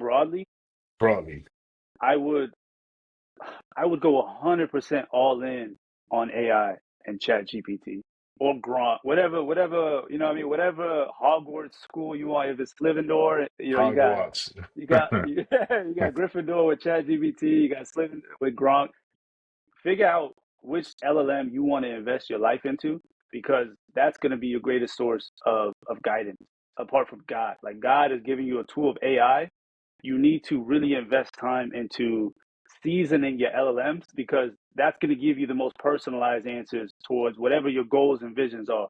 broadly, Broadly. I would I would go 100% all in on AI and Chat GPT or Grok, whatever, you know what I mean, whatever Hogwarts school you want. If it's Slytherin, you know, Hogwarts. you got Gryffindor with Chat GPT, you got Slytherin with Gronk. Figure out which LLM you want to invest your life into because that's going to be your greatest source of guidance apart from God. Like God is giving you a tool of AI. You need to really invest time into seasoning your LLMs because that's going to give you the most personalized answers towards whatever your goals and visions are,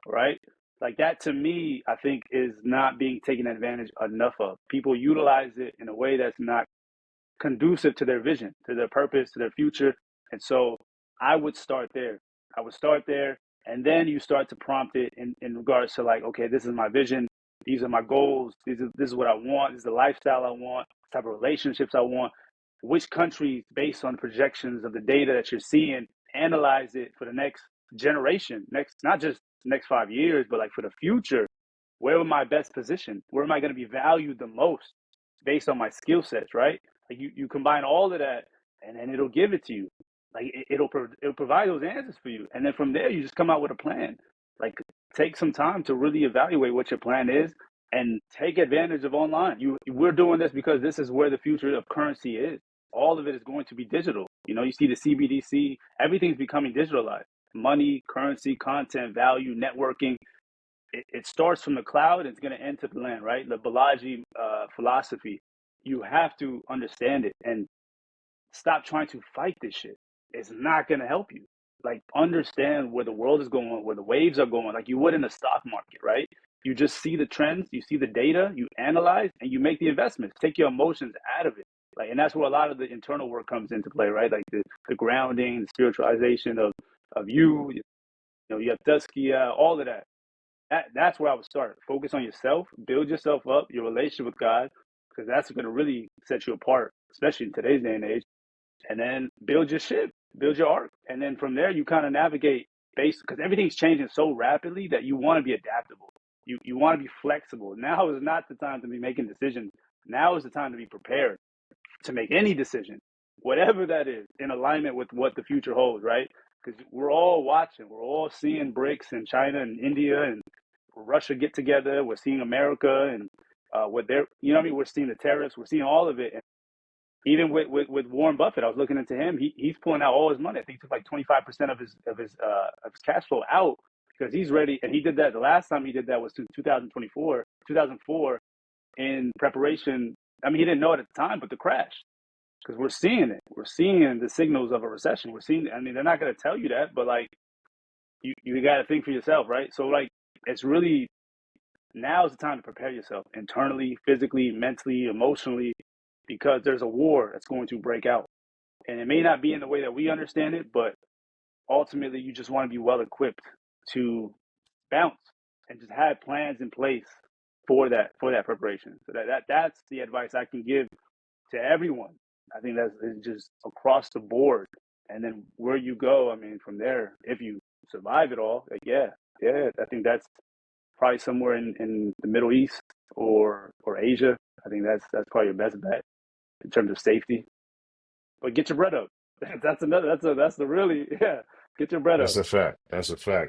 right? Like that to me, I think is not being taken advantage enough of. People utilize it in a way that's not conducive to their vision, to their purpose, to their future. And so I would start there. I would start there. And then you start to prompt it in regards to like, okay, this is my vision. These are my goals. This is what I want. This is the lifestyle I want, the type of relationships I want. Which countries, based on projections of the data that you're seeing, analyze it for the next generation, not just next 5 years, but like for the future. Where am I best positioned? Where am I going to be valued the most based on my skill sets, right? Like you combine all of that, and then it'll give it to you. Like it'll provide those answers for you, and then from there you just come out with a plan. Like take some time to really evaluate what your plan is, and take advantage of online. We're doing this because this is where the future of currency is. All of it is going to be digital. You know, you see the CBDC, everything's becoming digitalized. Money, currency, content, value, networking. It starts from the cloud and it's going to end to the land, right? The Balaji philosophy. You have to understand it and stop trying to fight this shit. It's not going to help you. Like, understand where the world is going, where the waves are going, like you would in the stock market, right? You just see the trends, you see the data, you analyze, and you make the investments. Take your emotions out of it. Like, and that's where a lot of the internal work comes into play, right? Like the grounding, the spiritualization of you know, you have Tuskia, all of that. That's where I would start. Focus on yourself, build yourself up, your relationship with God, because that's going to really set you apart, especially in today's day and age. And then build your ship, build your arc, and then from there you kind of navigate based because everything's changing so rapidly that you want to be adaptable. You want to be flexible. Now is not the time to be making decisions. Now is the time to be prepared to make any decision, whatever that is, in alignment with what the future holds, right? Because we're all watching, we're all seeing BRICS and China and India and Russia get together. We're seeing America and what they're, you know what I mean? We're seeing the tariffs, we're seeing all of it. And even with Warren Buffett, I was looking into him. He's pulling out all his money. I think he took like 25% of his cash flow out because he's ready. And he did that. The last time he did that was 2004, in preparation. I mean, he didn't know it at the time, but the crash, because we're seeing it. We're seeing the signals of a recession. We're seeing, I mean, they're not going to tell you that, but like, you got to think for yourself, right? So like, it's really, now is the time to prepare yourself internally, physically, mentally, emotionally, because there's a war that's going to break out. And it may not be in the way that we understand it, but ultimately you just want to be well equipped to bounce and just have plans in place for that preparation. So that's the advice I can give to everyone. I think that's just across the board. And then where you go, I mean, from there, if you survive it all, like, yeah, I think that's probably somewhere in the Middle East or Asia. I think that's probably your best bet in terms of safety. But get your bread up. That's the really, yeah. Get your bread up. That's a fact. That's a fact.